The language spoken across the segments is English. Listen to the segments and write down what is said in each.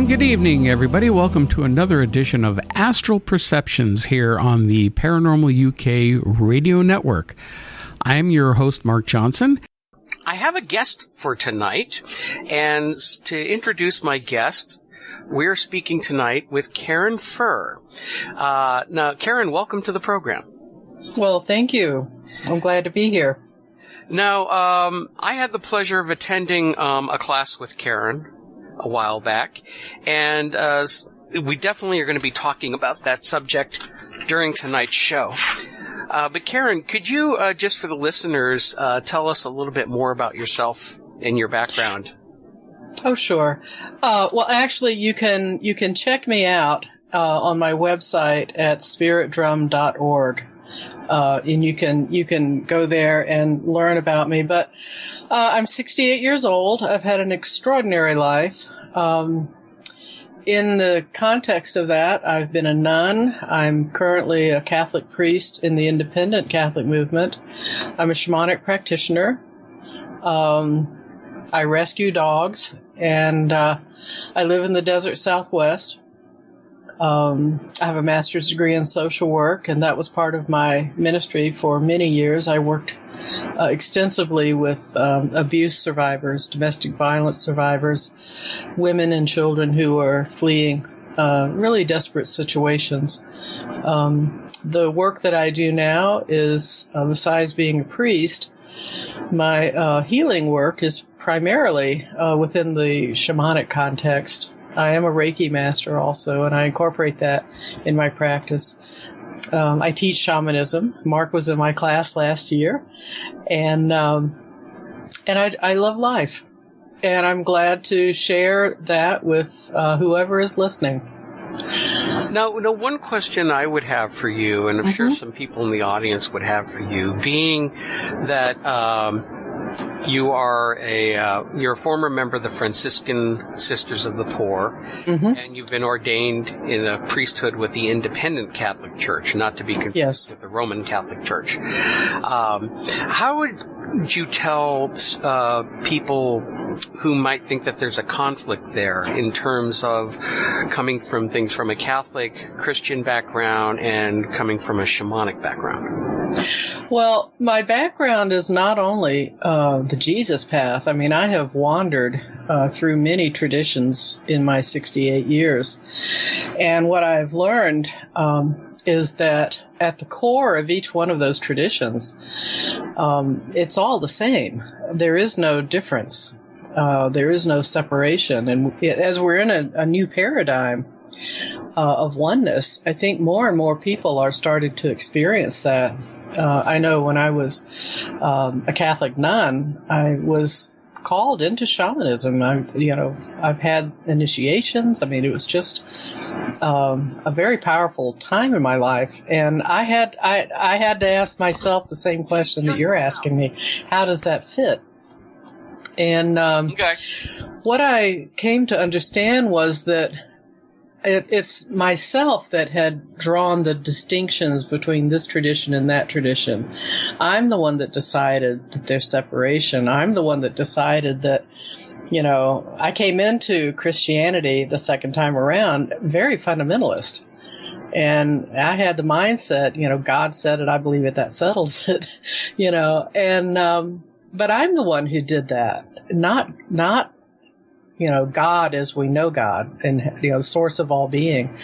And good evening, everybody. Welcome to another edition of Astral Perceptions here on the Paranormal UK Radio Network. I'm your host, Mark Johnson. I have a guest for tonight, and to introduce my guest, we're speaking tonight with Karen Furr. Now, Karen, welcome to the program. Well, thank you. I'm glad to be here. Now, I had the pleasure of attending a class with Karen a while back, and we definitely are going to be talking about that subject during tonight's show. But Karen, could you, just for the listeners, tell us a little bit more about yourself and your background? Oh, sure. Well, actually, you can check me out on my website at spiritdrum.org. And you can go there and learn about me. But I'm 68 years old. I've had an extraordinary life. In the context of that, I've been a nun. I'm currently a Catholic priest in the independent Catholic movement. I'm a shamanic practitioner. I rescue dogs, and I live in the desert Southwest. I have a master's degree in social work, and that was part of my ministry for many years. I worked extensively with abuse survivors, domestic violence survivors, women and children who are fleeing really desperate situations. The work that I do now is, besides being a priest, my healing work is primarily within the shamanic context. I am a Reiki master also, and I incorporate that in my practice. I teach shamanism. Mark was in my class last year, and I love life, and I'm glad to share that with whoever is listening. Now, one question I would have for you, and I'm sure some people in the audience would have for you, being that you're a former member of the Franciscan Sisters of the Poor, and you've been ordained in a priesthood with the Independent Catholic Church, not to be confused with the Roman Catholic Church. How would you tell people who might think that there's a conflict there in terms of coming from things from a Catholic Christian background and coming from a shamanic background? Well, my background is not only the Jesus path. I mean, I have wandered through many traditions in my 68 years. And what I've learned is that at the core of each one of those traditions, it's all the same. There is no difference. There is no separation. And as we're in a new paradigm of oneness, I think more and more people are starting to experience that. I know when I was a Catholic nun, I was called into shamanism. I've had initiations. I mean, it was just a very powerful time in my life, and I had to ask myself the same question that you're asking me: how does that fit? And what I came to understand was that it's myself that had drawn the distinctions between this tradition and that tradition. I'm the one that decided that there's separation. I'm the one that decided that, I came into Christianity the second time around very fundamentalist. And I had the mindset, God said it, I believe it, that settles it, but I'm the one who did that, not God as we know God, and, the source of all being.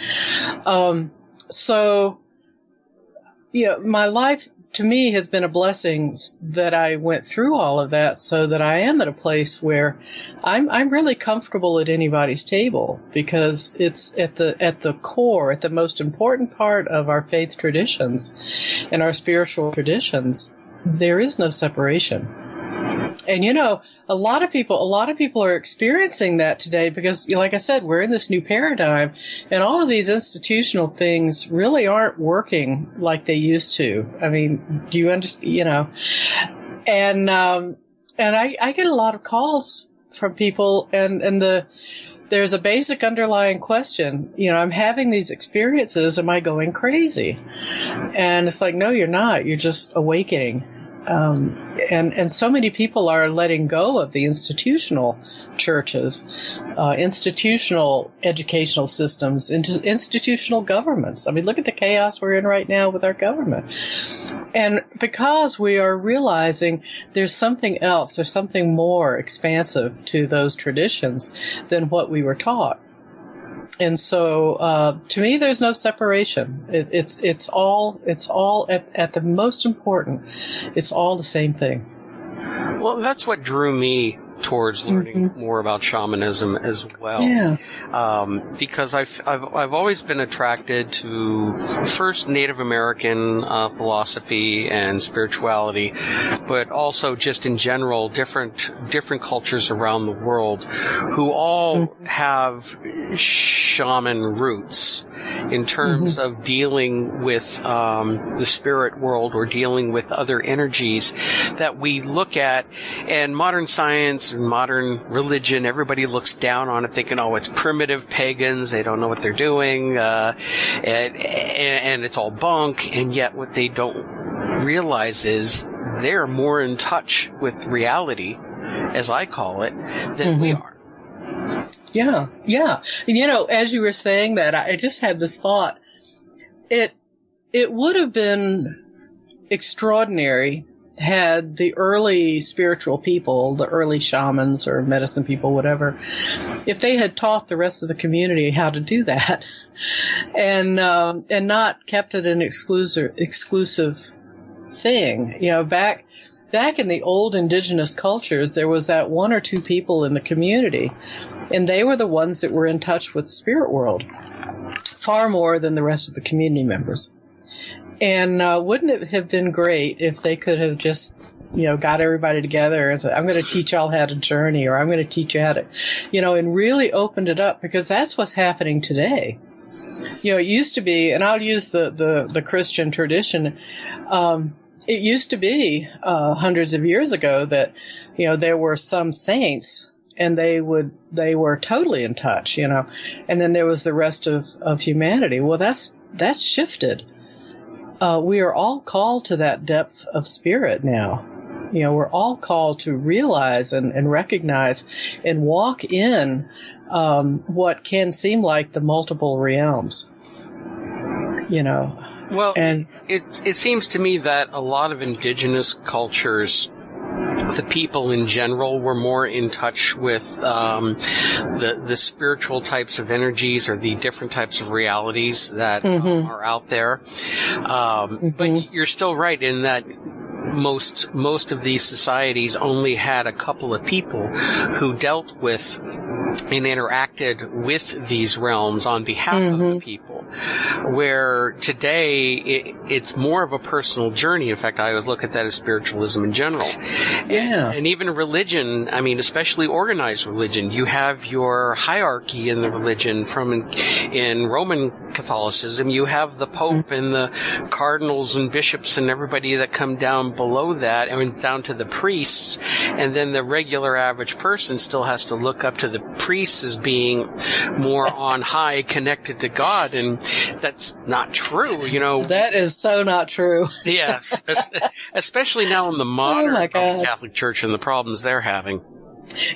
My life to me has been a blessing that I went through all of that, so that I am at a place where I'm really comfortable at anybody's table, because it's at the core, at the most important part of our faith traditions and our spiritual traditions, there is no separation. And, a lot of people are experiencing that today because, like I said, we're in this new paradigm, and all of these institutional things really aren't working like they used to. I mean, do you understand, and I get a lot of calls from people, and there's a basic underlying question. I'm having these experiences. Am I going crazy? And it's like, no, you're not. You're just awakening. And so many people are letting go of the institutional churches, institutional educational systems, into institutional governments. I mean, look at the chaos we're in right now with our government. And because we are realizing there's something else, there's something more expansive to those traditions than what we were taught. And so, to me, there's no separation. It's all at the most important. It's all the same thing. Well, that's what drew me towards learning more about shamanism as well. Yeah. Because I've always been attracted to first Native American philosophy and spirituality, but also just in general different cultures around the world who all have shaman roots in terms of dealing with the spirit world or dealing with other energies that we look at. And modern science and modern religion, everybody looks down on it thinking, oh, it's primitive pagans, they don't know what they're doing, and it's all bunk. And yet what they don't realize is they're more in touch with reality, as I call it, than we are. Yeah, yeah. You know, as you were saying that, I just had this thought. It would have been extraordinary had the early spiritual people, the early shamans or medicine people, whatever, if they had taught the rest of the community how to do that, and not kept it an exclusive thing. You know, back in the old indigenous cultures, there was that one or two people in the community, and they were the ones that were in touch with the spirit world far more than the rest of the community members. And wouldn't it have been great if they could have just, you know, got everybody together and said, I'm going to teach y'all how to journey, or I'm going to teach you how to, you know, and really opened it up, because that's what's happening today. You know, it used to be, and I'll use the Christian tradition, it used to be hundreds of years ago that, you know, there were some saints and they were totally in touch, you know, and then there was the rest of humanity. Well, that's shifted. We are all called to that depth of spirit now. You know, we're all called to realize and recognize and walk in what can seem like the multiple realms, you know. Well, and it seems to me that a lot of indigenous cultures, the people in general, were more in touch with the spiritual types of energies or the different types of realities that are out there. But you're still right in that most of these societies only had a couple of people who dealt with and interacted with these realms on behalf of the people, where today it's more of a personal journey. In fact, I always look at that as spiritualism in general. Yeah. And even religion, I mean, especially organized religion, you have your hierarchy in the religion. In Roman Catholicism, you have the Pope and the cardinals and bishops and everybody that come down below that, I mean, down to the priests, and then the regular average person still has to look up to the priests as being more on high, connected to God, and that's not true, you know. That is so not true. Yes, especially now in the modern Catholic Church and the problems they're having.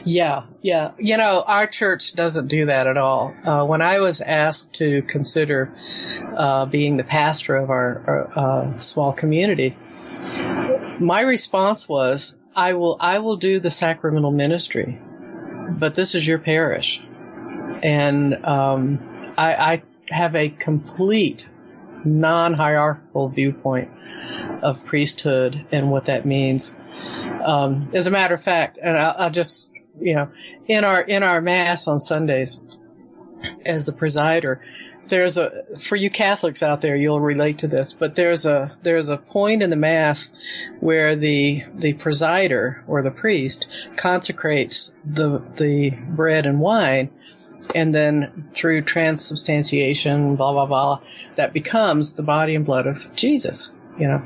Yeah, yeah. You know, our church doesn't do that at all. When I was asked to consider being the pastor of our small community, my response was, I will do the sacramental ministry, but this is your parish. And I have a complete non-hierarchical viewpoint of priesthood and what that means. As a matter of fact, and I'll just, you know, in our Mass on Sundays, as the presider, for you Catholics out there, you'll relate to this, but there's a point in the Mass where the presider or the priest consecrates the bread and wine, and then through transubstantiation, blah blah blah, that becomes the body and blood of Jesus, you know,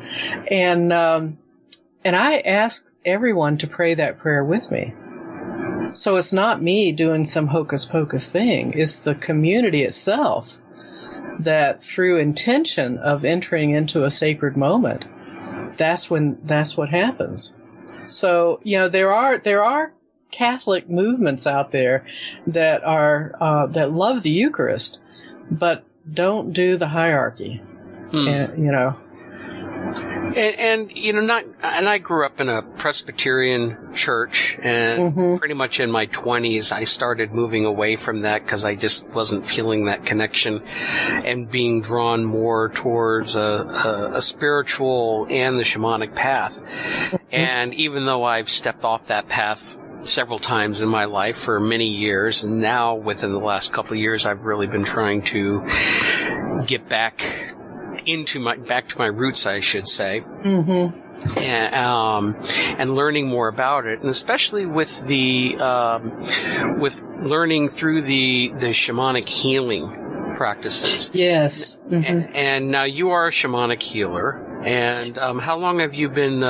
and I ask everyone to pray that prayer with me. So it's not me doing some hocus pocus thing. It's the community itself that, through intention of entering into a sacred moment, that's what happens. So, there are Catholic movements out there that are that love the Eucharist, but don't do the hierarchy. And I grew up in a Presbyterian church, and pretty much in my 20s, I started moving away from that because I just wasn't feeling that connection and being drawn more towards a spiritual and the shamanic path. And even though I've stepped off that path several times in my life for many years, and now within the last couple of years, I've really been trying to get back to my roots, I should say, and learning more about it, and especially with the with learning through the shamanic healing practices. Yes. And now you are a shamanic healer, and how long have you been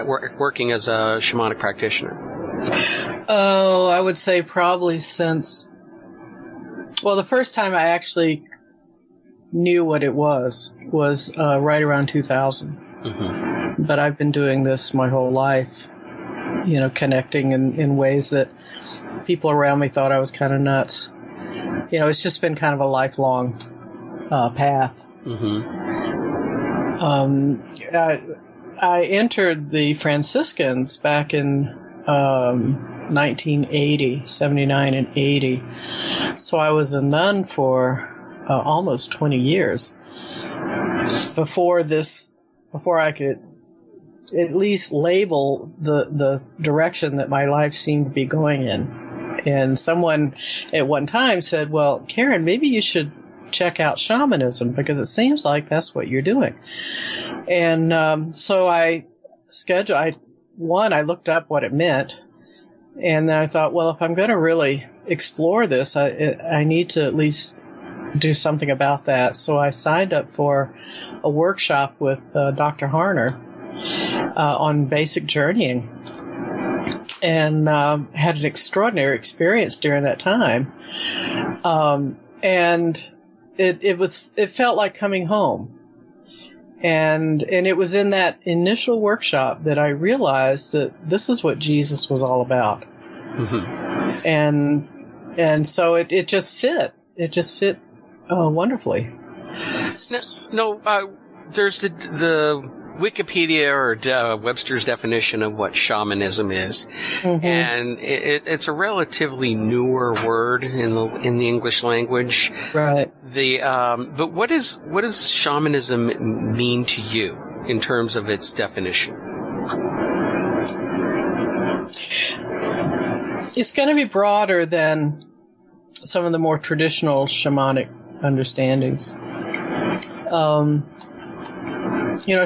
working as a shamanic practitioner? Oh, I would say probably since, the first time I actually knew what it was right around 2000. But I've been doing this my whole life, connecting in ways that people around me thought I was kind of nuts. It's just been kind of a lifelong path. I entered the Franciscans back in 1980, 79 and 80. So I was a nun for almost 20 years before I could at least label the direction that my life seemed to be going in. And someone at one time said, well, Karen, maybe you should check out shamanism because it seems like that's what you're doing. And so I looked up what it meant. And then I thought, well, if I'm going to really explore this, I need to at least do something about that. So I signed up for a workshop with Dr. Harner on basic journeying, and had an extraordinary experience during that time. And it felt like coming home. And it was in that initial workshop that I realized that this is what Jesus was all about. And so it just fit. It just fit wonderfully. There's the Wikipedia or Webster's definition of what shamanism is, and it's a relatively newer word in the English language. Right. But what does shamanism mean to you in terms of its definition? It's going to be broader than some of the more traditional shamanic understandings.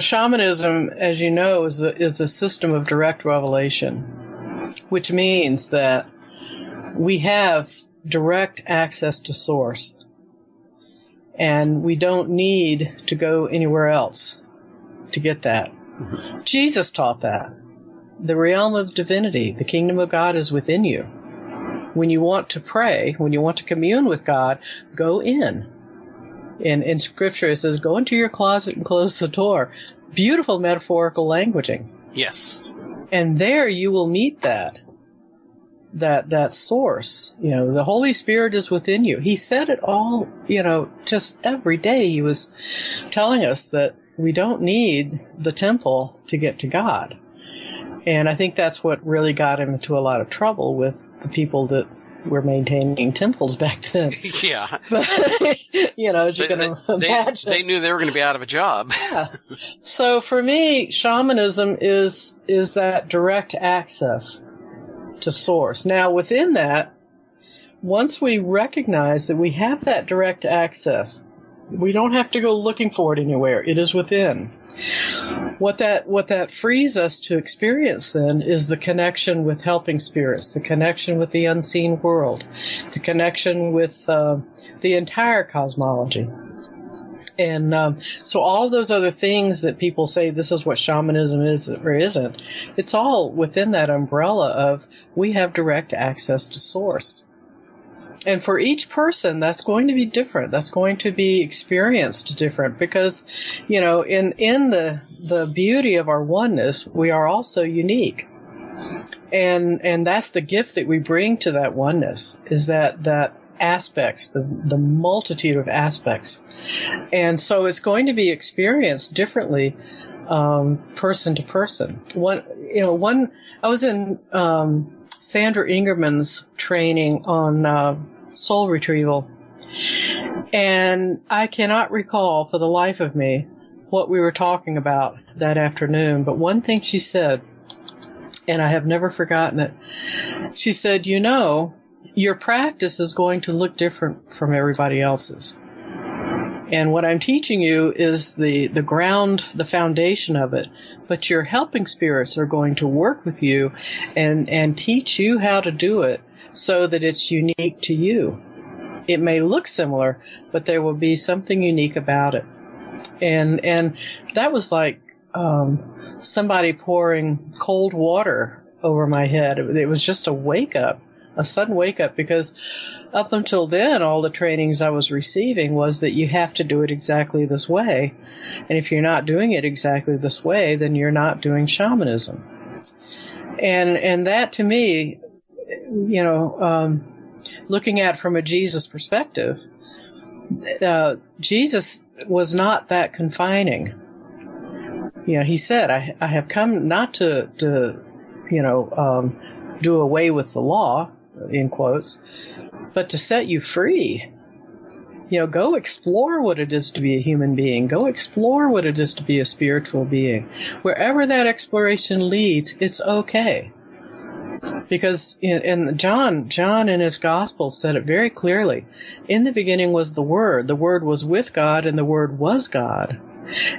Shamanism, as you know, is a system of direct revelation, which means that we have direct access to source, and we don't need to go anywhere else to get that. Jesus taught that. The realm of divinity, the kingdom of God is within you. When you want to pray, when you want to commune with God, go in. And in Scripture, it says, go into your closet and close the door. Beautiful metaphorical languaging. Yes. And there you will meet that source. The Holy Spirit is within you. He said it all, just every day he was telling us that we don't need the temple to get to God. And I think that's what really got him into a lot of trouble with the people that were maintaining temples back then. Yeah. But, as you can imagine. They knew they were going to be out of a job. Yeah. So for me, shamanism is that direct access to source. Now, within that, once we recognize that we have that direct access, we don't have to go looking for it anywhere. It is within. What that frees us to experience then is the connection with helping spirits, the connection with the unseen world, the connection with the entire cosmology. And so all those other things that people say this is what shamanism is or isn't, it's all within that umbrella of we have direct access to source. And for each person, that's going to be different. That's going to be experienced different because, in the beauty of our oneness, we are also unique. And that's the gift that we bring to that oneness, is that aspects, the multitude of aspects. And so it's going to be experienced differently, person to person. I was in Sandra Ingerman's training on soul retrieval, and I cannot recall for the life of me what we were talking about that afternoon, but one thing she said, and I have never forgotten it, she said, your practice is going to look different from everybody else's. And what I'm teaching you is the ground, the foundation of it. But your helping spirits are going to work with you and teach you how to do it so that it's unique to you. It may look similar, but there will be something unique about it. And that was like somebody pouring cold water over my head. It was just a wake-up. A sudden wake-up, because up until then, all the trainings I was receiving was that you have to do it exactly this way. And if you're not doing it exactly this way, then you're not doing shamanism. And that, to me, looking at it from a Jesus perspective, Jesus was not that confining. He said, I have come not to do away with the law, in quotes, but to set you free. Go explore what it is to be a human being. Go explore what it is to be a spiritual being. Wherever that exploration leads, it's okay. Because John in his gospel said it very clearly. In the beginning was the Word. The Word was with God, and the Word was God.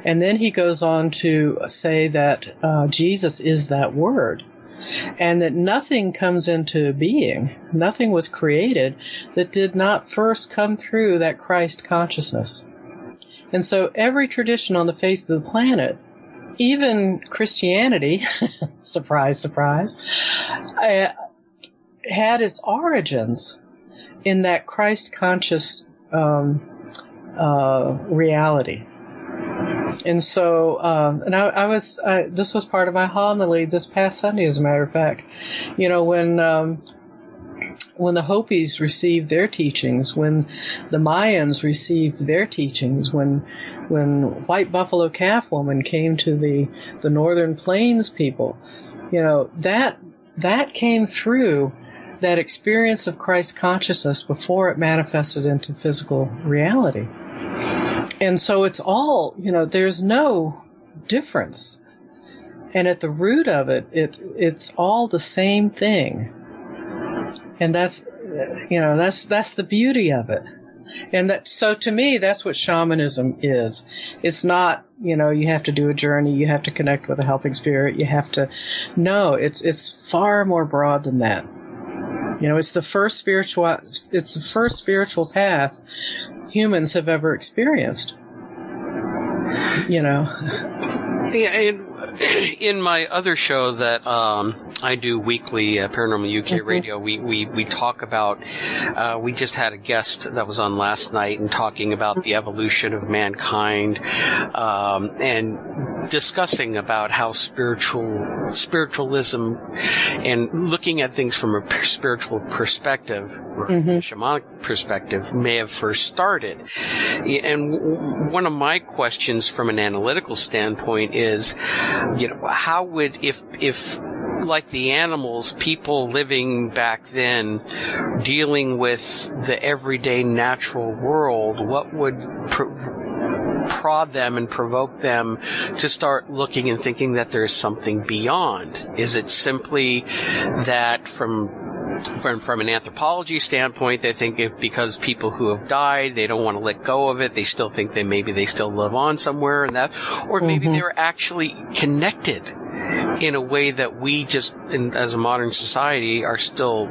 And then he goes on to say that Jesus is that Word. And that nothing comes into being, nothing was created that did not first come through that Christ consciousness. And so every tradition on the face of the planet, even Christianity, surprise, surprise, had its origins in that Christ conscious reality. And so, this was part of my homily this past Sunday, as a matter of fact. When the Hopis received their teachings, when the Mayans received their teachings, when White Buffalo Calf Woman came to the Northern Plains people, that came through that experience of Christ consciousness before it manifested into physical reality. And so it's all, there's no difference. And at the root of it, it's all the same thing. And that's the beauty of it. And so to me, that's what shamanism is. It's not, you have to do a journey, you have to connect with a helping spirit, it's far more broad than that. It's the first spiritual path humans have ever experienced. Yeah, and in my other show that I do weekly, Paranormal UK Radio, we talk about, we just had a guest that was on last night and talking about the evolution of mankind, and discussing about how spiritualism and looking at things from a spiritual perspective, a shamanic perspective, may have first started. And one of my questions from an analytical standpoint is, how would, if like the animals, people living back then, dealing with the everyday natural world, what would prod them and provoke them to start looking and thinking that there's something beyond? Is it simply that from an anthropology standpoint, they think because people who have died, they don't want to let go of it, they still think that maybe they still live on somewhere, and that, or maybe they were actually connected in a way that we just, as a modern society, are still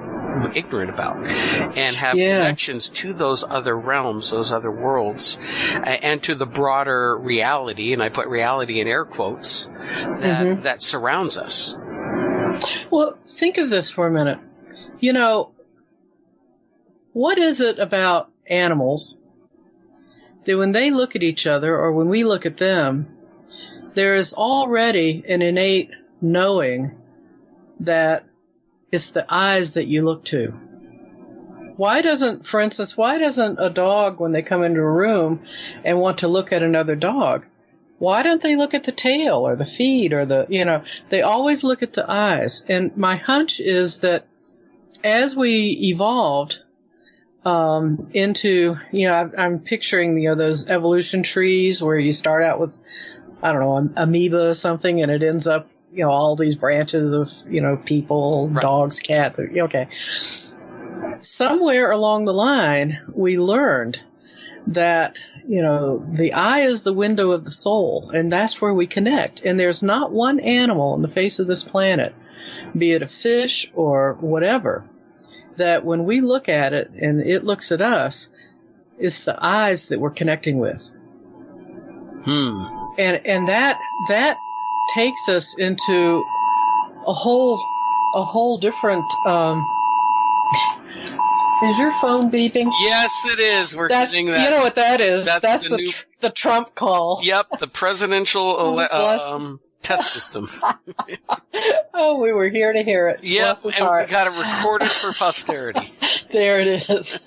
ignorant about, and have connections to those other realms, those other worlds, and to the broader reality, and I put reality in air quotes, that surrounds us. Well, think of this for a minute. what is it about animals that when they look at each other or when we look at them, there is already an innate knowing that it's the eyes that you look to? Why doesn't a dog, when they come into a room and want to look at another dog, why don't they look at the tail or the feet or they always look at the eyes. And my hunch is that as we evolved into, I'm picturing, those evolution trees where you start out with, I don't know, an amoeba or something, and it ends up, all these branches of, people, right. Dogs, cats. Okay. Somewhere along the line, we learned that, the eye is the window of the soul, and that's where we connect. And there's not one animal on the face of this planet, be it a fish or whatever, that when we look at it and it looks at us, it's the eyes that we're connecting with. And that takes us into a whole different. Is your phone beeping? Yes, it is. We're getting that. You know what that is? That's the Trump call. Yep, the presidential test system. Oh, we were here to hear it. Yep, and we got it recorded for posterity. There it is.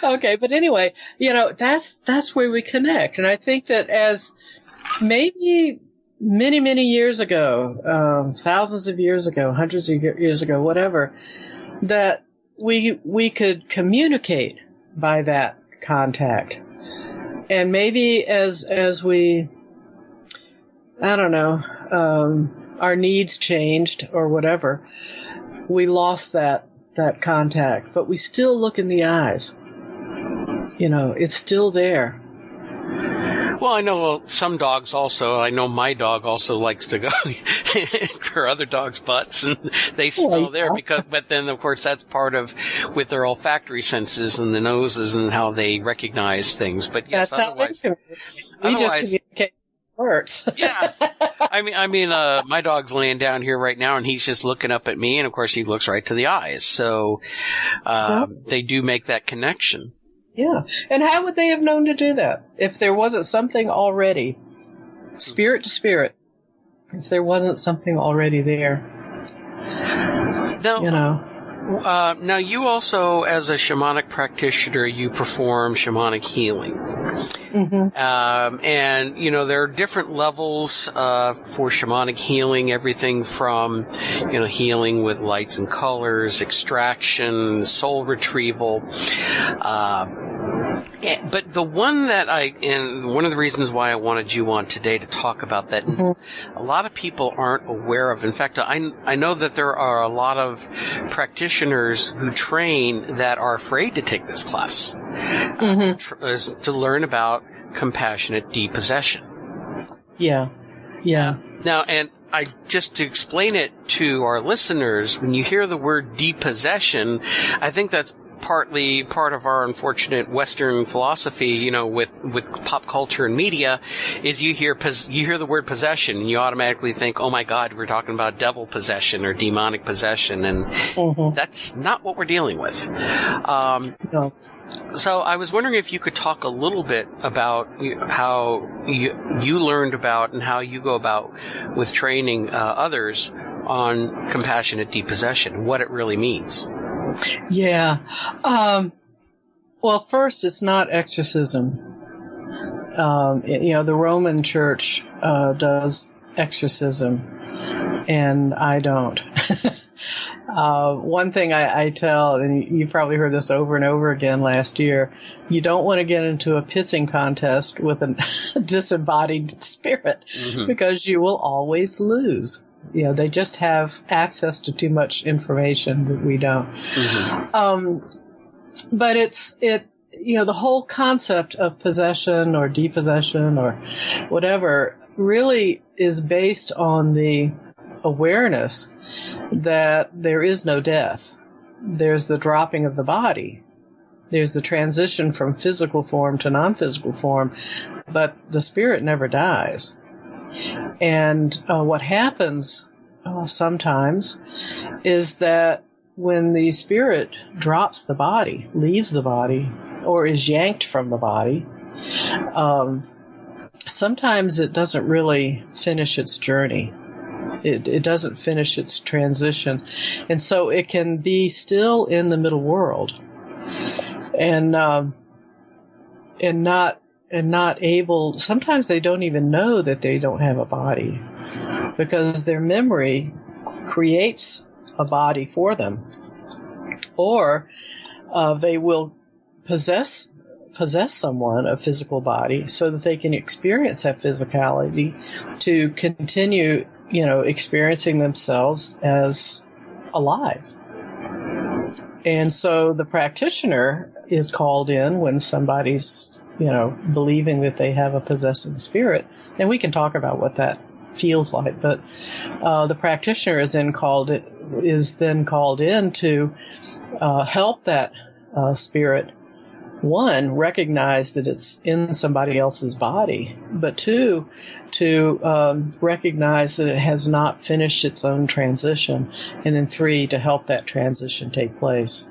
Okay, but anyway, that's where we connect. And I think that as maybe many, many years ago, thousands of years ago, hundreds of years ago, whatever, that we could communicate by that contact. And maybe as we, I don't know, our needs changed or whatever, we lost that contact, but we still look in the eyes. It's still there. Well, I know some dogs also. I know my dog also likes to go for other dogs' butts, and they smell there but then of course that's part of with their olfactory senses and the noses and how they recognize things. But yes, that's otherwise, we just communicate words. Yeah, I mean, my dog's laying down here right now, and he's just looking up at me, and of course he looks right to the eyes. So they do make that connection. Yeah. And how would they have known to do that if there wasn't something already, spirit to spirit, if there wasn't something already there? Now you also, as a shamanic practitioner, you perform shamanic healing. Mm-hmm. And, there are different levels for shamanic healing, everything from, healing with lights and colors, extraction, soul retrieval. But the one that and one of the reasons why I wanted you on today to talk about that, mm-hmm. a lot of people aren't aware of. In fact, I know that there are a lot of practitioners who train that are afraid to take this class, mm-hmm. To learn about compassionate depossession. Yeah. Yeah. Now, and just to explain it to our listeners, when you hear the word depossession, I think that's partly part of our unfortunate Western philosophy, with pop culture and media, is you hear the word possession and you automatically think, oh my God, we're talking about devil possession or demonic possession, and mm-hmm. that's not what we're dealing with. No. So I was wondering if you could talk a little bit about how you learned about and how you go about with training others on compassionate depossession, what it really means. Yeah. Well, first, it's not exorcism. The Roman Church does exorcism, and I don't. One thing I tell, and you've probably heard this over and over again last year, you don't want to get into a pissing contest with a disembodied spirit, mm-hmm. because you will always lose. They just have access to too much information that we don't. Mm-hmm. But the whole concept of possession or depossession or whatever really is based on the awareness that there is no death. There's the dropping of the body. There's the transition from physical form to non-physical form, but the spirit never dies. And what happens sometimes is that when the spirit drops the body, leaves the body, or is yanked from the body, sometimes it doesn't really finish its journey. It doesn't finish its transition. And so it can be still in the middle world and not able, sometimes they don't even know that they don't have a body because their memory creates a body for them. Or they will possess someone, a physical body, so that they can experience that physicality to continue, experiencing themselves as alive. And so the practitioner is called in when somebody's, believing that they have a possessing spirit. And we can talk about what that feels like, but the practitioner is then called in to help that spirit, one, recognize that it's in somebody else's body, but two, to recognize that it has not finished its own transition, and then three, to help that transition take place.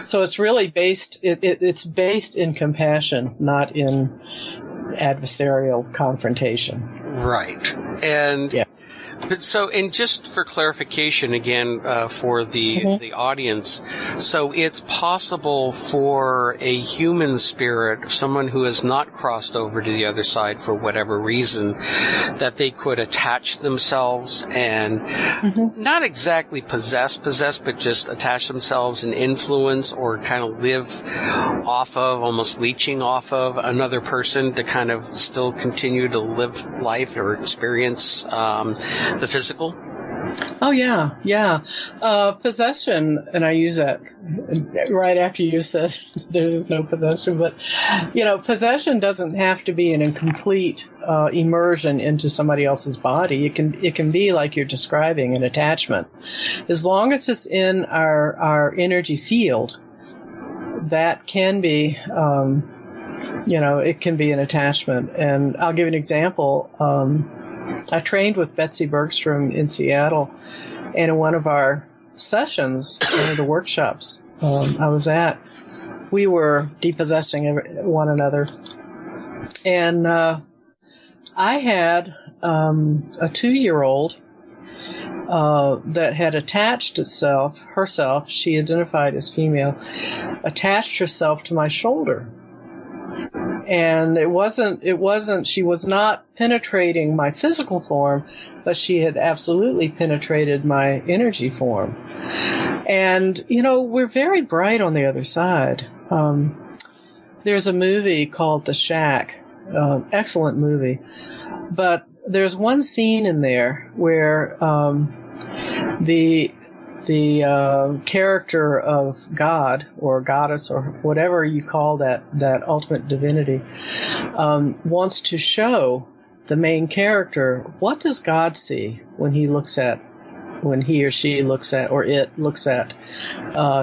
So it's really it's based in compassion, not in adversarial confrontation. Right. And yeah. But so, and just for clarification again, for the audience, so it's possible for a human spirit, someone who has not crossed over to the other side for whatever reason, that they could attach themselves and not exactly possess, but just attach themselves and influence or kind of live off of, almost leeching off of another person to kind of still continue to live life or experience the physical? Oh, yeah. Possession, and I use that right after you said there's no possession, but, possession doesn't have to be in a complete immersion into somebody else's body. It can be like you're describing, an attachment. As long as it's in our energy field, that can be, it can be an attachment. And I'll give an example. I trained with Betsy Bergstrom in Seattle, and in one of our sessions, one of the workshops I was at, we were depossessing one another. And I had a 2-year-old that had attached herself, she identified as female, attached herself to my shoulder. And she was not penetrating my physical form, but she had absolutely penetrated my energy form. And, we're very bright on the other side. There's a movie called The Shack, excellent movie. But there's one scene in there where the character of God or goddess or whatever you call that ultimate divinity wants to show the main character, what does God see when he or she looks at, or it looks at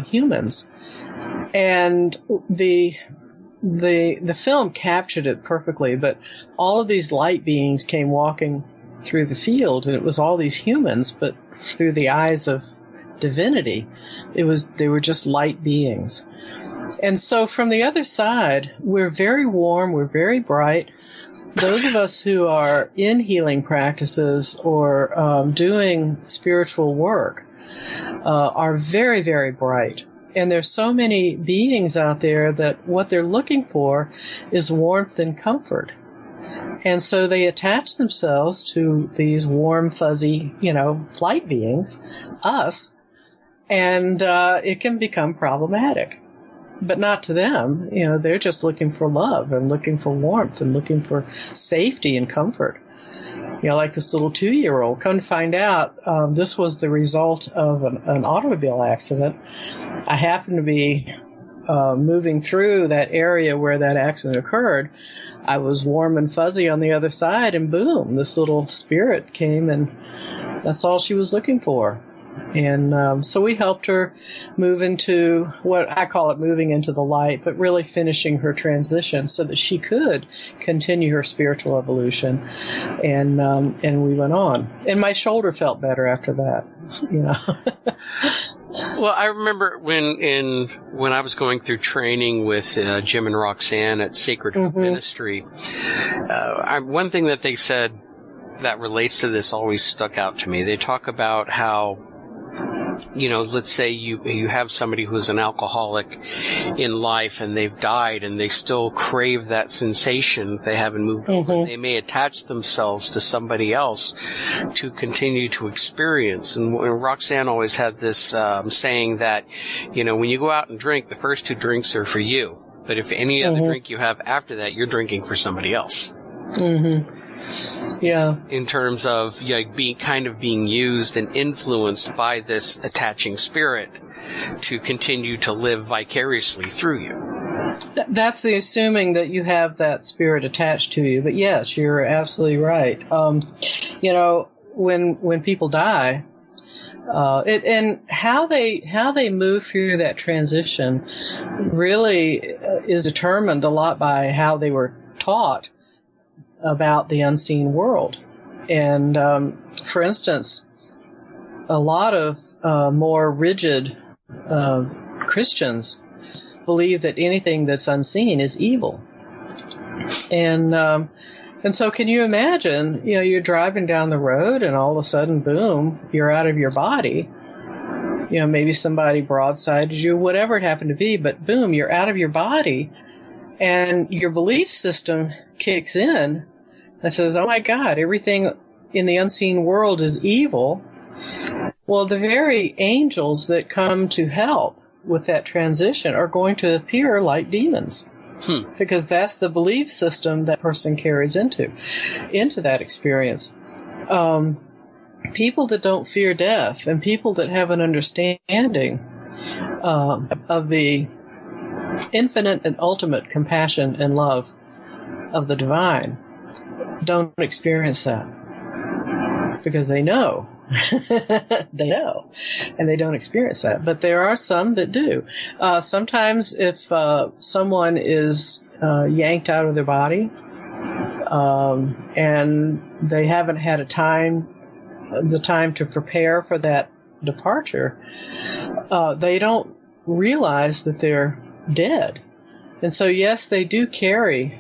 humans. And the film captured it perfectly, but all of these light beings came walking through the field, and it was all these humans, but through the eyes of divinity. They were just light beings. And so from the other side, we're very warm, we're very bright. Those of us who are in healing practices or doing spiritual work are very, very bright. And there's so many beings out there that what they're looking for is warmth and comfort. And so they attach themselves to these warm, fuzzy, light beings, us, and it can become problematic. But not to them. They're just looking for love and looking for warmth and looking for safety and comfort. Like this little 2-year-old. Come to find out, this was the result of an automobile accident. I happened to be moving through that area where that accident occurred. I was warm and fuzzy on the other side, and boom, this little spirit came, and that's all she was looking for. And so we helped her move into what I call it moving into the light, but really finishing her transition so that she could continue her spiritual evolution. And we went on. And my shoulder felt better after that, Well, I remember when I was going through training with Jim and Roxanne at Sacred Hope Ministry, one thing that they said that relates to this always stuck out to me. They talk about how, let's say you have somebody who's an alcoholic in life and they've died and they still crave that sensation. They haven't moved on. They may attach themselves to somebody else to continue to experience. And Roxanne always had this saying that, when you go out and drink, the first 2 drinks are for you. But if any other drink you have after that, you're drinking for somebody else. Yeah. In terms of being used and influenced by this attaching spirit to continue to live vicariously through you. That's the assuming that you have that spirit attached to you. But yes, you're absolutely right. When people die, and how they move through that transition really is determined a lot by how they were taught about the unseen world. And for instance, a lot of more rigid Christians believe that anything that's unseen is evil. And so can you imagine, you're driving down the road and all of a sudden, boom, you're out of your body. Maybe somebody broadsided you, whatever it happened to be, but boom, you're out of your body. And your belief system kicks in and says, oh my God, everything in the unseen world is evil. Well, the very angels that come to help with that transition are going to appear like demons. Because that's the belief system that person carries into that experience. People that don't fear death and people that have an understanding of the infinite and ultimate compassion and love of the divine don't experience that because they know. They know, and they don't experience that. But there are some that do. Sometimes if someone is yanked out of their body and they haven't had the time to prepare for that departure, they don't realize that they're dead. And so, yes, they do carry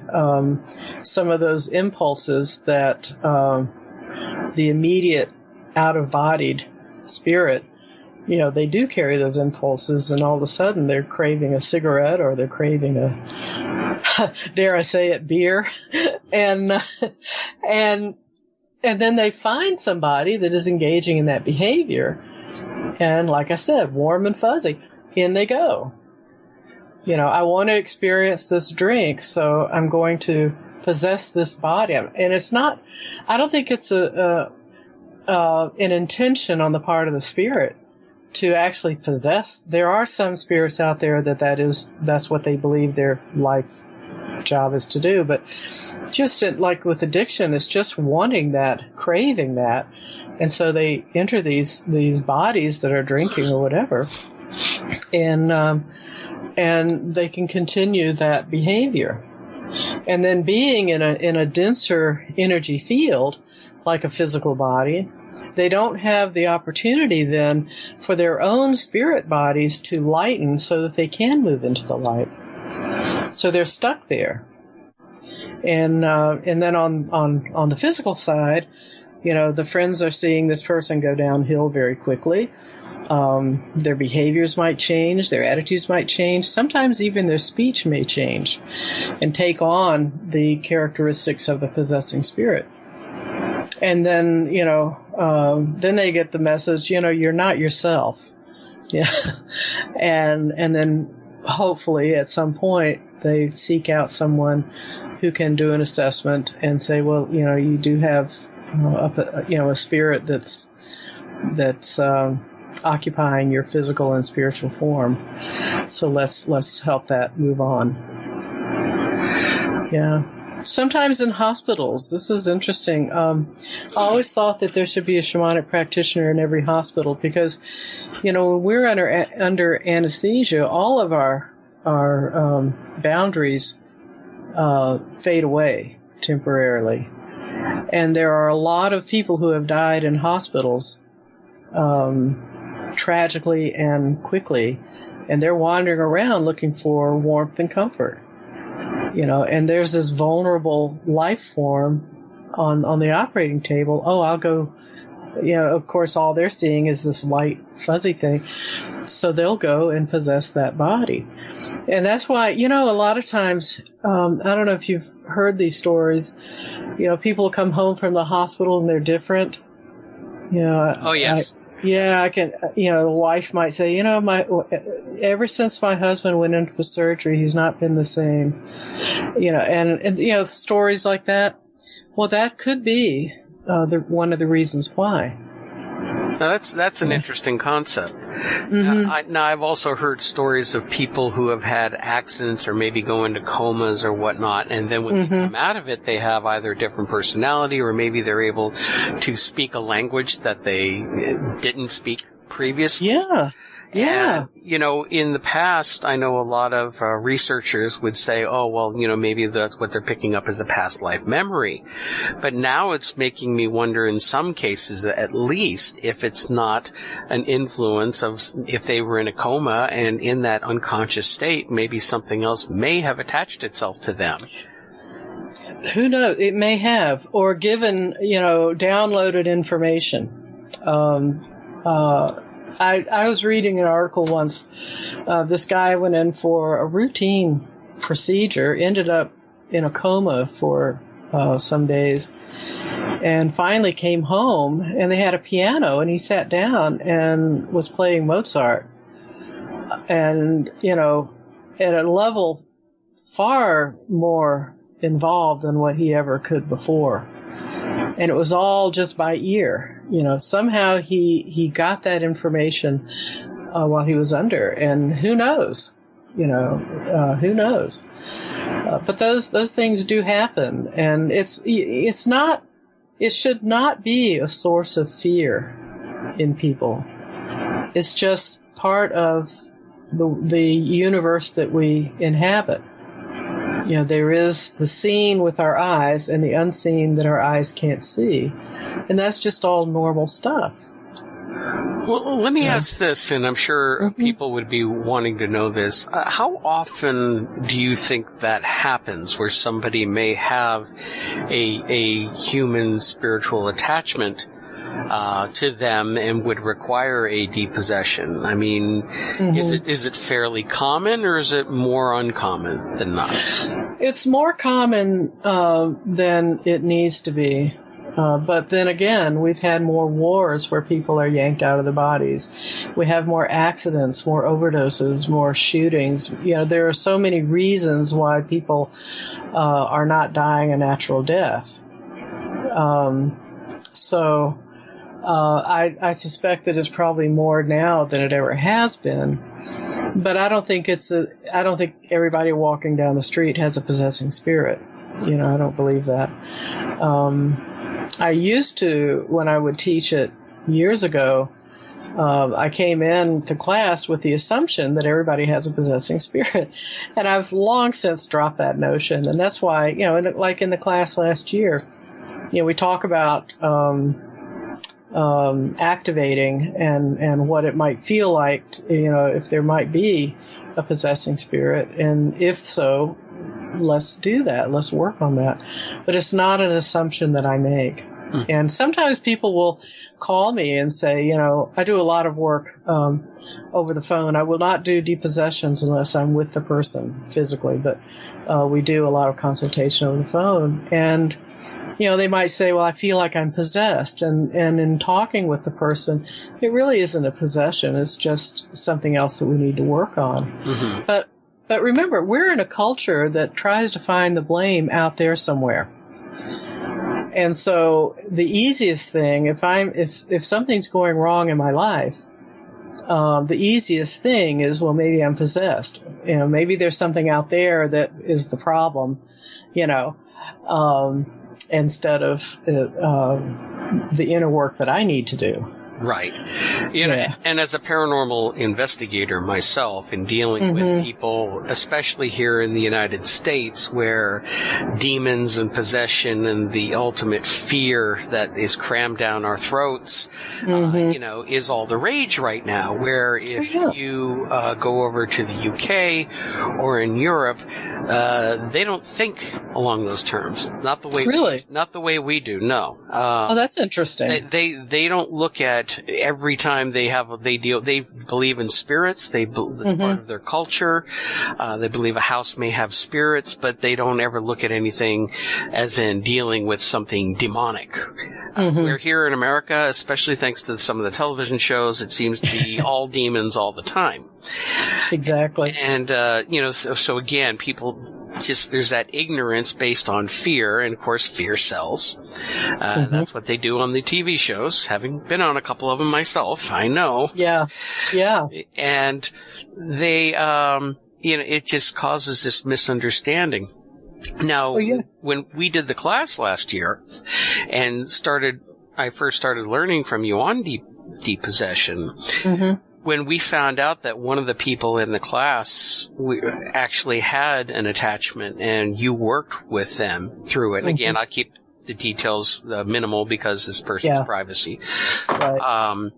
some of those impulses that the immediate out-of-bodied spirit, they do carry those impulses, and all of a sudden they're craving a cigarette or they're craving dare I say it, beer. And then they find somebody that is engaging in that behavior. And like I said, warm and fuzzy, in they go. I want to experience this drink, so I'm going to possess this body. And it's not, I don't think it's an intention on the part of the spirit to actually possess. There are some spirits out there that's what they believe their life job is to do. But just like with addiction, it's just wanting that, craving that. And so they enter these bodies that are drinking or whatever. And they can continue that behavior. And then being in a denser energy field, like a physical body, they don't have the opportunity then for their own spirit bodies to lighten so that they can move into the light. So they're stuck there. And then on the physical side, the friends are seeing this person go downhill very quickly. Their behaviors might change, their attitudes might change, sometimes even their speech may change and take on the characteristics of the possessing spirit. And then, then they get the message, you're not yourself. Yeah. And then hopefully at some point they seek out someone who can do an assessment and say, well, you do have, a spirit that's occupying your physical and spiritual form. So let's help that move on. Yeah. Sometimes in hospitals, this is interesting. I always thought that there should be a shamanic practitioner in every hospital because, when we're under anesthesia, all of our boundaries fade away temporarily. And there are a lot of people who have died in hospitals tragically and quickly, and they're wandering around looking for warmth and comfort. And there's this vulnerable life form on the operating table. Oh, I'll go. Of course, all they're seeing is this light, fuzzy thing. So they'll go and possess that body. And that's why, a lot of times, I don't know if you've heard these stories, people come home from the hospital and they're different. Oh, yes. I can, the wife might say, ever since my husband went in for surgery, he's not been the same. And stories like that. Well, that could be one of the reasons why. Now that's an interesting concept. Mm-hmm. Now I've also heard stories of people who have had accidents or maybe go into comas or whatnot, and then when they come out of it, they have either a different personality or maybe they're able to speak a language that they didn't speak previously. Yeah. And, in the past, I know a lot of researchers would say, oh, well, maybe that's what they're picking up as a past life memory. But now it's making me wonder in some cases, at least, if it's not an influence of if they were in a coma and in that unconscious state, maybe something else may have attached itself to them. Who knows? It may have, or given, downloaded information. I was reading an article once. This guy went in for a routine procedure, ended up in a coma for some days, and finally came home, and they had a piano, and he sat down and was playing Mozart. And, at a level far more involved than what he ever could before. And it was all just by ear. Somehow he got that information while he was under, and who knows? Who knows? But those things do happen, and it should not be a source of fear in people. It's just part of the universe that we inhabit. There is the seen with our eyes and the unseen that our eyes can't see. And that's just all normal stuff. Well, let me ask this, and I'm sure people would be wanting to know this. How often do you think that happens, where somebody may have a human spiritual attachment to them and would require a depossession? I mean, is it fairly common, or is it more uncommon than not? It's more common than it needs to be. But then again, we've had more wars where people are yanked out of their bodies. We have more accidents, more overdoses, more shootings. There are so many reasons why people are not dying a natural death. I suspect that it's probably more now than it ever has been. But I don't think everybody walking down the street has a possessing spirit. I don't believe that. I used to, when I would teach it years ago, I came into class with the assumption that everybody has a possessing spirit. And I've long since dropped that notion. And that's why, like in the class last year, we talk about activating and what it might feel like, if there might be a possessing spirit. And if so, let's do that. Let's work on that. But it's not an assumption that I make. And sometimes people will call me and say, I do a lot of work over the phone. I will not do depossessions unless I'm with the person physically, but we do a lot of consultation over the phone. And, they might say, well, I feel like I'm possessed. And in talking with the person, it really isn't a possession. It's just something else that we need to work on. Mm-hmm. But remember, we're in a culture that tries to find the blame out there somewhere. And so the easiest thing, if something's going wrong in my life, the easiest thing is, well, maybe I'm possessed. Maybe there's something out there that is the problem, instead of the inner work that I need to do. Right. And as a paranormal investigator myself, in dealing with people, especially here in the United States, where demons and possession and the ultimate fear that is crammed down our throats, is all the rage right now. Where if you go over to the UK or in Europe, they don't think along those terms. Not the way we do. No. That's interesting. They don't look at every time they believe in spirits. That's part of their culture. They believe a house may have spirits, but they don't ever look at anything as in dealing with something demonic. We're here in America, especially thanks to some of the television shows, it seems to be all demons all the time. Exactly. And, so again, people there's that ignorance based on fear, and of course fear sells. That's what they do on the TV shows. Having been on a couple of them myself, I know. Yeah. And they, it just causes this misunderstanding. Now, when we did the class last year and I first started learning from you on depossession, when we found out that one of the people in the class actually had an attachment and you worked with them through it, and again, I keep the details minimal because this person's privacy. Right.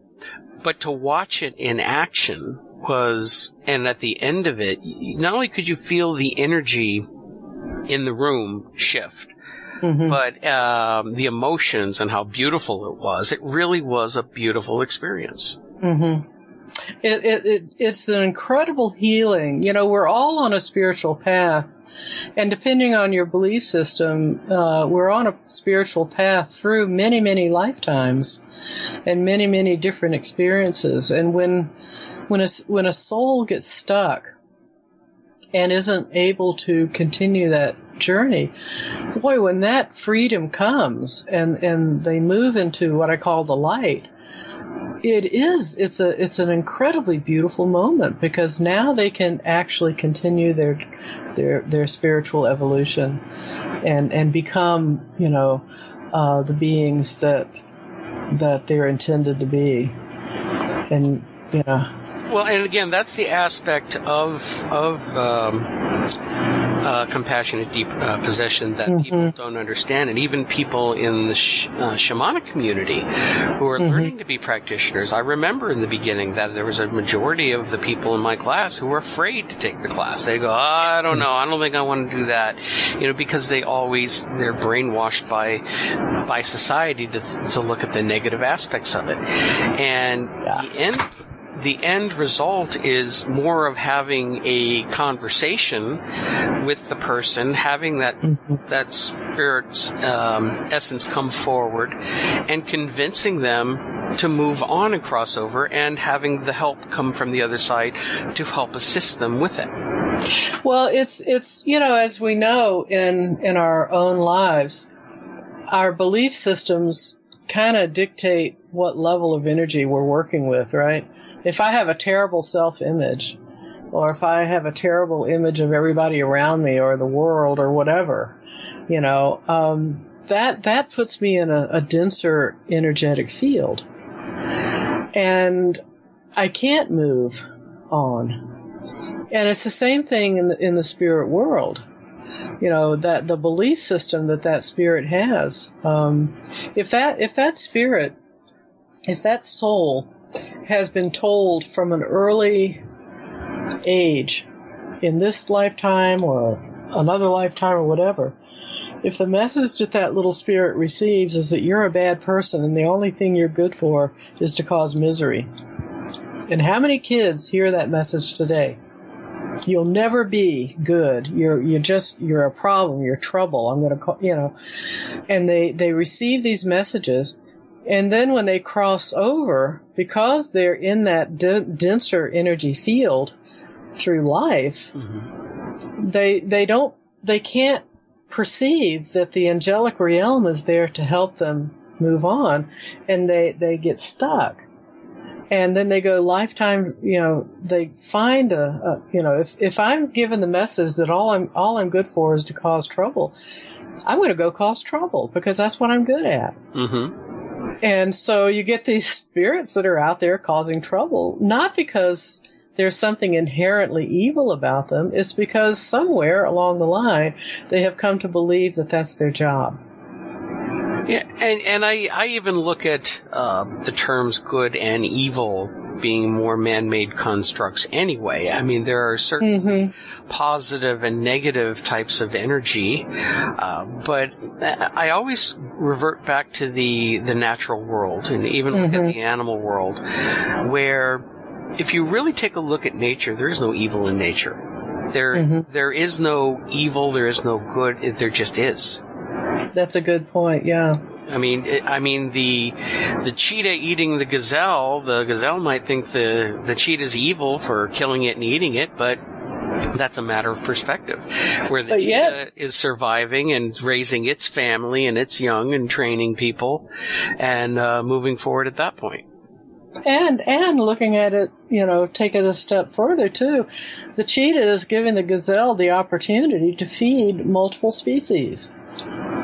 But to watch it in action and at the end of it, not only could you feel the energy in the room shift, but the emotions and how beautiful it really was a beautiful experience. It's an incredible healing. We're all on a spiritual path, and depending on your belief system, we're on a spiritual path through many, many lifetimes and many, many different experiences. And when a soul gets stuck and isn't able to continue that journey, boy, when that freedom comes and they move into what I call the light, it's an incredibly beautiful moment, because now they can actually continue their spiritual evolution and become, the beings that they're intended to be. And, Well, and again, that's the aspect of compassionate depossession that people don't understand, and even people in the shamanic community who are learning to be practitioners. I remember in the beginning that there was a majority of the people in my class who were afraid to take the class. They go, I don't know, I don't think I want to do that, because they're brainwashed by society to look at the negative aspects of it, and the end result is more of having a conversation with the person, having that spirit's essence come forward, and convincing them to move on and cross over, and having the help come from the other side to help assist them with it. Well, it's as we know in our own lives, our belief systems kind of dictate what level of energy we're working with, right? If I have a terrible self-image, or if I have a terrible image of everybody around me or the world or whatever, that puts me in a denser energetic field. And I can't move on. And it's the same thing in the spirit world. That the belief system that spirit has. If that soul has been told from an early age, in this lifetime or another lifetime or whatever, if the message that little spirit receives is that you're a bad person and the only thing you're good for is to cause misery. And how many kids hear that message today? You'll never be good. You're a problem. You're trouble. I'm going to and they receive these messages. And then when they cross over, because they're in that denser energy field through life, they can't perceive that the angelic realm is there to help them move on, and they get stuck. And then they go lifetime, they find if I'm given the message that all I'm good for is to cause trouble, I'm going to go cause trouble because that's what I'm good at. And so you get these spirits that are out there causing trouble, not because there's something inherently evil about them. It's because somewhere along the line, they have come to believe that that's their job. Yeah, and I even look at the terms good and evil being more man-made constructs anyway. I mean, there are certain positive and negative types of energy, but I always revert back to the natural world and even look at the animal world, where if you really take a look at nature, there is no evil in nature. There is no evil, there is no good, there just is. That's a good point, yeah. I mean, the cheetah eating the gazelle might think the cheetah's evil for killing it and eating it, but that's a matter of perspective. Where the cheetah is surviving and raising its family and its young and training people and moving forward at that point. And looking at it, take it a step further too. The cheetah is giving the gazelle the opportunity to feed multiple species.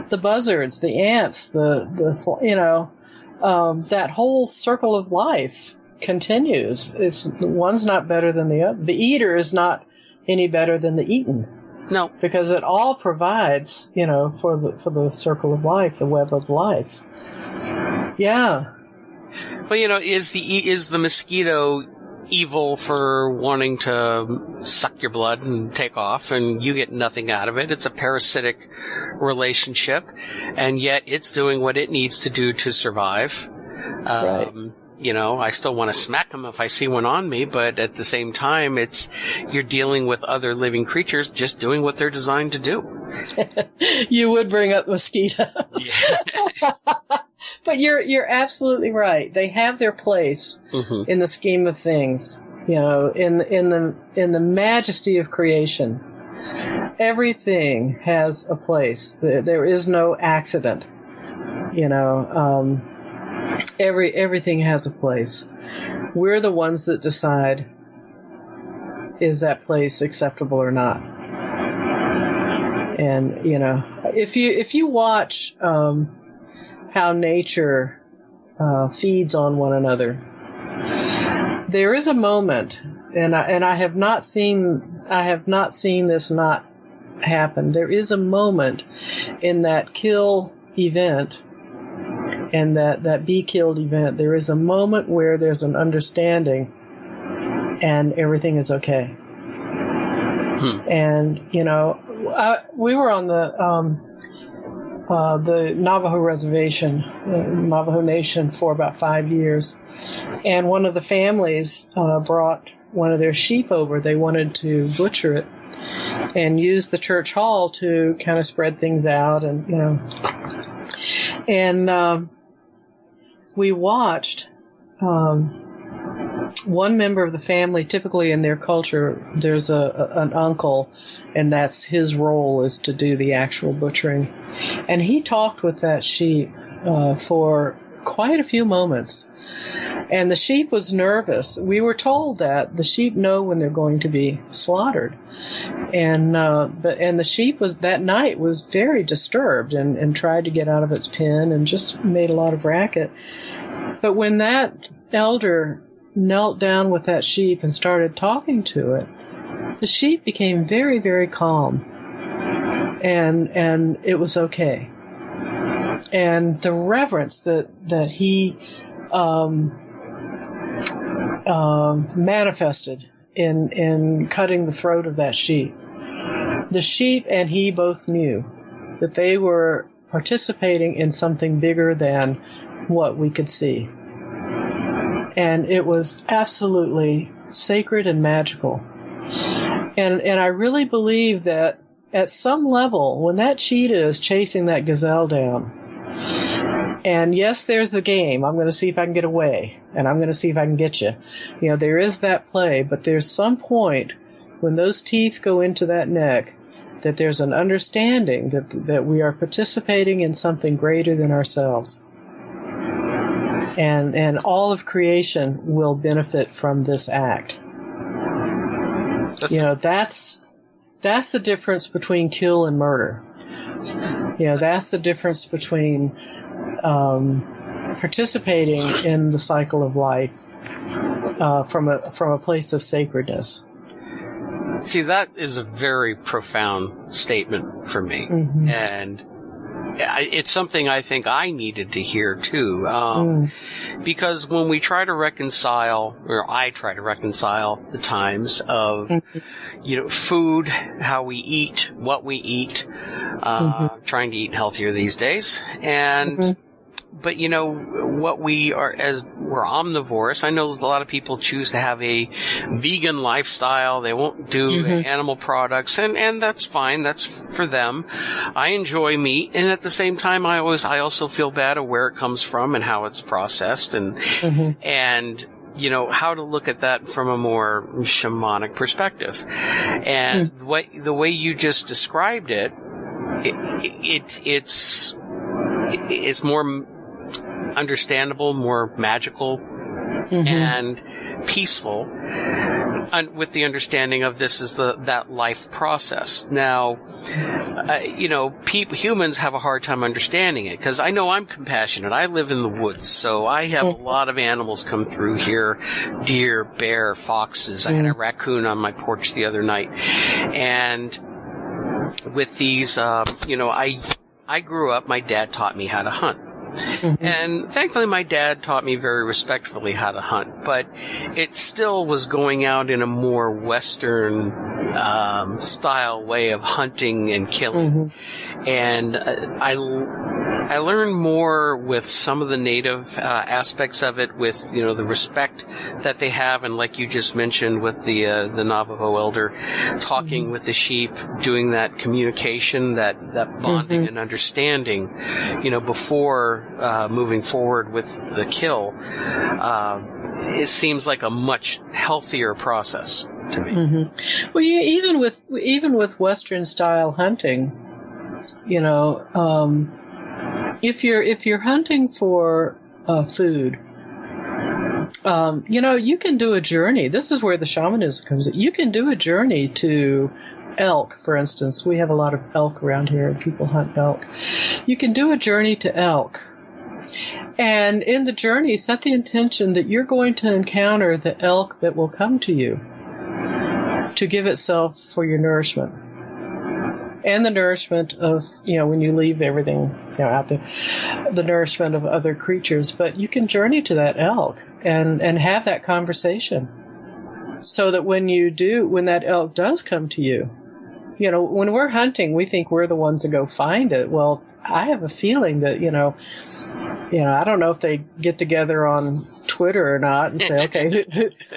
The buzzards, the ants, that whole circle of life continues. One's not better than the other. The eater is not any better than the eaten. No, because it all provides, for the circle of life, the web of life. Yeah. But is the mosquito evil for wanting to suck your blood and take off, and you get nothing out of it? It's a parasitic relationship, and yet it's doing what it needs to do to survive. Right. I still want to smack them if I see one on me, but at the same time, you're dealing with other living creatures just doing what they're designed to do. You would bring up mosquitoes. Yeah. But you're absolutely right. They have their place in the scheme of things. In the majesty of creation, everything has a place. There is no accident. Everything has a place. We're the ones that decide, is that place acceptable or not? And if you watch how nature feeds on one another, there is a moment, and I have not seen this not happen. There is a moment in that kill event and that be killed event. There is a moment where there's an understanding, and everything is okay. And we were on the Navajo reservation, Navajo Nation, for about 5 years. And one of the families brought one of their sheep over. They wanted to butcher it and use the church hall to kind of spread things out. And we watched one member of the family. Typically in their culture, there's an uncle, and that's his role, is to do the actual butchering. And he talked with that sheep for quite a few moments. And the sheep was nervous. We were told that the sheep know when they're going to be slaughtered. And the sheep that night was very disturbed and tried to get out of its pen and just made a lot of racket. But when that elder knelt down with that sheep and started talking to it, the sheep became very, very calm, and it was okay. And the reverence that he manifested in cutting the throat of that sheep, the sheep and he both knew that they were participating in something bigger than what we could see. And it was absolutely sacred and magical. And I really believe that at some level, when that cheetah is chasing that gazelle down, and yes, there's the game. I'm going to see if I can get away, and I'm going to see if I can get you. There is that play, but there's some point when those teeth go into that neck that there's an understanding that we are participating in something greater than ourselves. And all of creation will benefit from this act. That's the difference between kill and murder. That's the difference between participating in the cycle of life from a place of sacredness. See, that is a very profound statement for me, and it's something I think I needed to hear too, because when we try to reconcile, or I try to reconcile the times of, food, how we eat, what we eat, trying to eat healthier these days, and but what we are, as we're omnivores. I know a lot of people choose to have a vegan lifestyle. They won't do animal products, and that's fine. That's for them. I enjoy meat, and at the same time, I also feel bad of where it comes from and how it's processed, and how to look at that from a more shamanic perspective. And the way you just described it's more understandable, more magical, and peaceful, with the understanding of this is that life process. Now, humans have a hard time understanding it, because I know I'm compassionate. I live in the woods, so I have a lot of animals come through here: deer, bear, foxes. I had a raccoon on my porch the other night, and with these, I grew up, my dad taught me how to hunt. And thankfully my dad taught me very respectfully how to hunt, but it still was going out in a more Western style way of hunting and killing. And I learned more with some of the native aspects of it, with the respect that they have, and like you just mentioned with the Navajo elder talking with the sheep, doing that communication, that bonding and understanding, before moving forward with the kill. It seems like a much healthier process to me. Well, even with Western style hunting, if you're hunting for food, you can do a journey. This is where the shamanism comes in. You can do a journey to elk, for instance. We have a lot of elk around here, and people hunt elk. You can do a journey to elk. And in the journey, set the intention that you're going to encounter the elk that will come to you to give itself for your nourishment. And the nourishment of, when you leave everything out there, the nourishment of other creatures. But you can journey to that elk and have that conversation, so that when that elk does come to you, when we're hunting, we think we're the ones that go find it. Well, I have a feeling that, I don't know if they get together on Twitter or not and say, okay,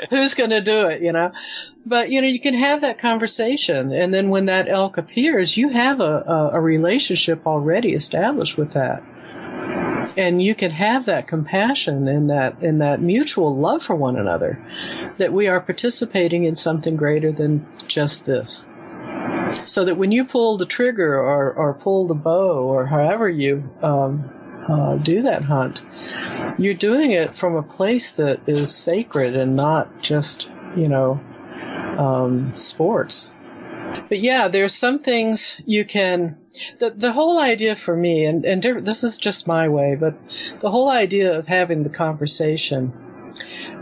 who's going to do it, But, you can have that conversation. And then when that elk appears, you have a relationship already established with that. And you can have that compassion and that mutual love for one another, that we are participating in something greater than just this. So that when you pull the trigger or pull the bow, or however you do that hunt, you're doing it from a place that is sacred and not just, sports. But yeah, there's some things you can, the whole idea for me, and this is just my way, but the whole idea of having the conversation,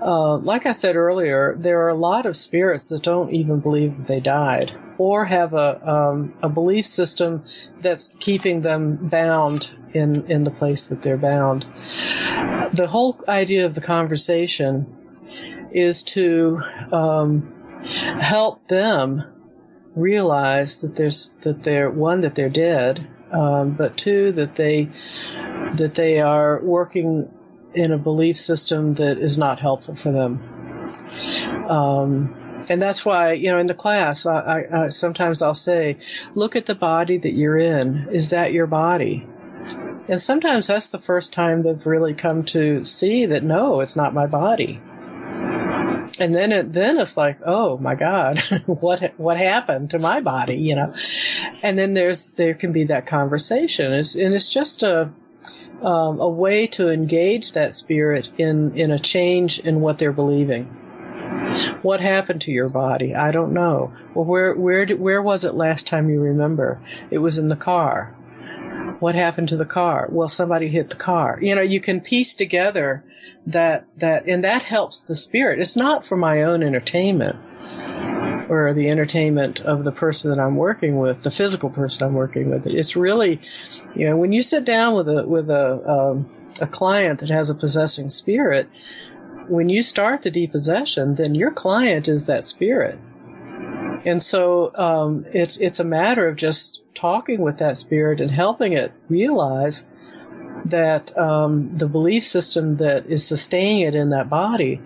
like I said earlier, there are a lot of spirits that don't even believe that they died, or have a belief system that's keeping them bound in the place that they're bound. The whole idea of the conversation is to help them realize that they're dead, but two, that they are working in a belief system that is not helpful for them. And that's why, in the class, I sometimes I'll say, look at the body that you're in. Is that your body? And sometimes that's the first time they've really come to see that, no, it's not my body. And then it's like, oh my God, what happened to my body, And then there can be that conversation, and it's just a way to engage that spirit in a change in what they're believing. What happened to your body? I don't know. Well, where was it last time you remember? It was in the car. what happened to the car? Well, somebody hit the car. You can piece together that, and that helps the spirit. It's not for my own entertainment or the entertainment of the person that I'm working with, the physical person I'm working with. It's really, when you sit down with a client that has a possessing spirit, when you start the depossession, then your client is that spirit. And so it's a matter of just talking with that spirit and helping it realize that the belief system that is sustaining it in that body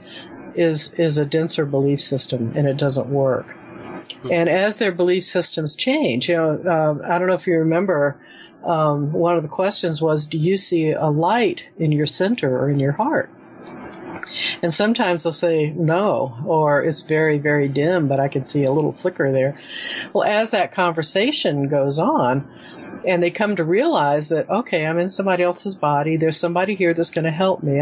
is a denser belief system, and it doesn't work. And as their belief systems change, I don't know if you remember, one of the questions was, do you see a light in your center or in your heart? And sometimes they'll say no, or it's very, very dim, but I can see a little flicker there. Well, as that conversation goes on, and they come to realize that, okay, I'm in somebody else's body. There's somebody here that's going to help me.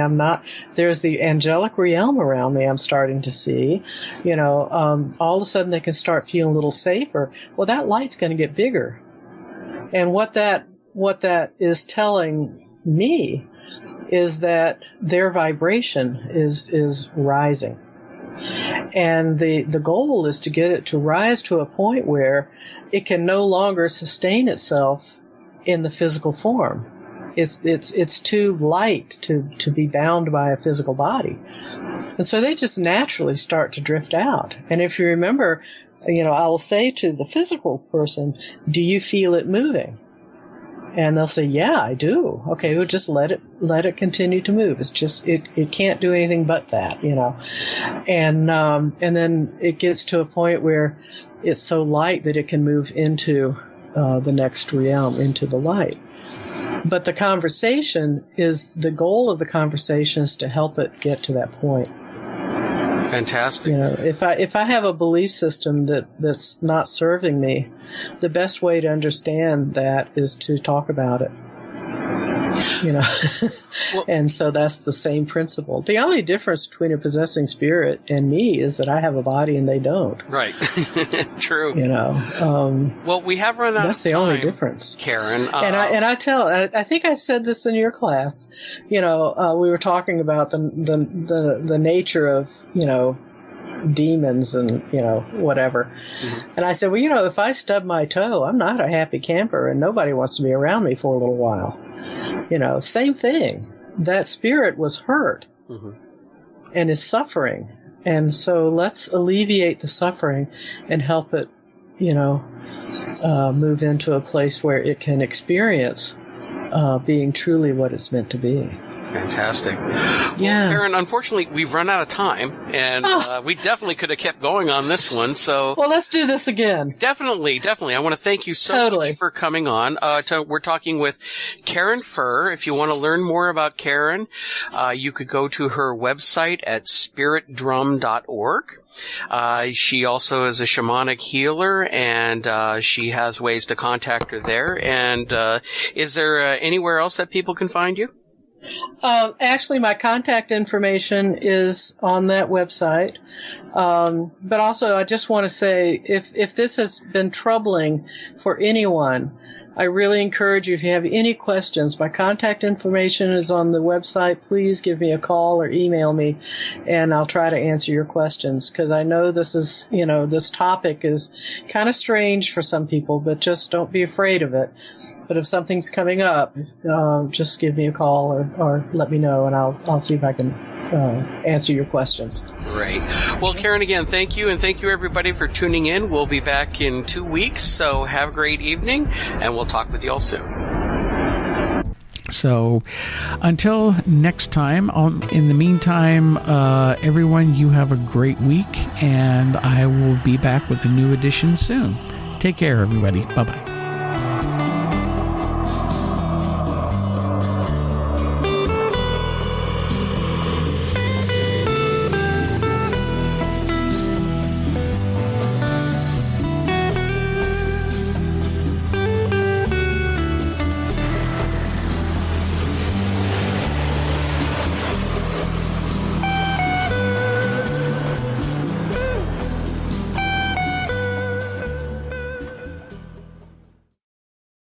There's the angelic realm around me I'm starting to see. All of a sudden they can start feeling a little safer. Well, that light's going to get bigger. And what that is telling me is that their vibration is rising. And the goal is to get it to rise to a point where it can no longer sustain itself in the physical form. It's too light to be bound by a physical body. And so they just naturally start to drift out. And if you remember, I will say to the physical person, do you feel it moving? And they'll say, yeah, I do. Okay, we'll just let it continue to move. It's just, it can't do anything but that, And then it gets to a point where it's so light that it can move into the next realm, into the light. But the goal of the conversation is to help it get to that point. Fantastic. If I have a belief system that's not serving me, the best way to understand that is to talk about it. Well, and so that's the same principle. The only difference between a possessing spirit and me is that I have a body and they don't. Right. True. Well, we have run out of time. That's the only difference, Karen. I think I said this in your class. We were talking about the nature of, demons and, whatever. Mm-hmm. And I said, well, if I stub my toe, I'm not a happy camper and nobody wants to be around me for a little while. Same thing. That spirit was hurt and is suffering. And so let's alleviate the suffering and help it, move into a place where it can experience being truly what it's meant to be. Fantastic. Yeah. Well, Karen, unfortunately, we've run out of time, and we definitely could have kept going on this one. So, well, let's do this again. Definitely. I want to thank you so much for coming on. We're talking with Karen Furr. If you want to learn more about Karen, you could go to her website at spiritdrum.org. She also is a shamanic healer, and she has ways to contact her there. And is there anywhere else that people can find you? Actually, my contact information is on that website. But also, I just want to say, if this has been troubling for anyone, I really encourage you, if you have any questions, my contact information is on the website. Please give me a call or email me, and I'll try to answer your questions, because I know this is, this topic is kind of strange for some people, but just don't be afraid of it. But if something's coming up, just give me a call or let me know, and I'll see if I can answer your questions. Great. Well, Karen, again, thank you, and thank you, everybody, for tuning in. We'll be back in 2 weeks, so have a great evening, and we'll talk with you all soon. So, until next time, in the meantime, everyone, you have a great week, and I will be back with a new edition soon. Take care, everybody. Bye-bye.